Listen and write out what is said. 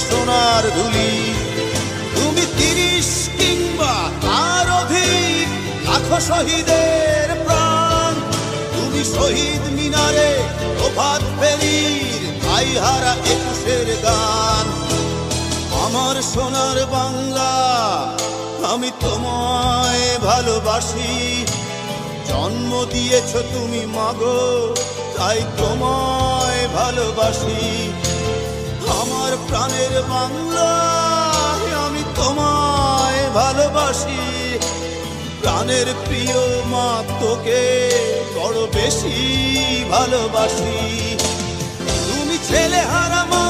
সোনার ধুলি। তুমি 30 কিংবা তার অধিক লাখো শহীদের প্রাণ। তুমি শহীদ মিনারে প্রভাত ফেরির গাইহারা 21-এর গান। আমার সোনার বাংলা, আমি তোমায় ভালোবাসি। জন্ম দিয়েছ তুমি মাগো, তাই তোমায় ভালোবাসি। আমার প্রাণের বাংলা, আমি তোমায় ভালোবাসি। প্রাণের প্রিয় মা, তোকে বড় বেশি ভালোবাসি। তুমি ছেলে হারা মা,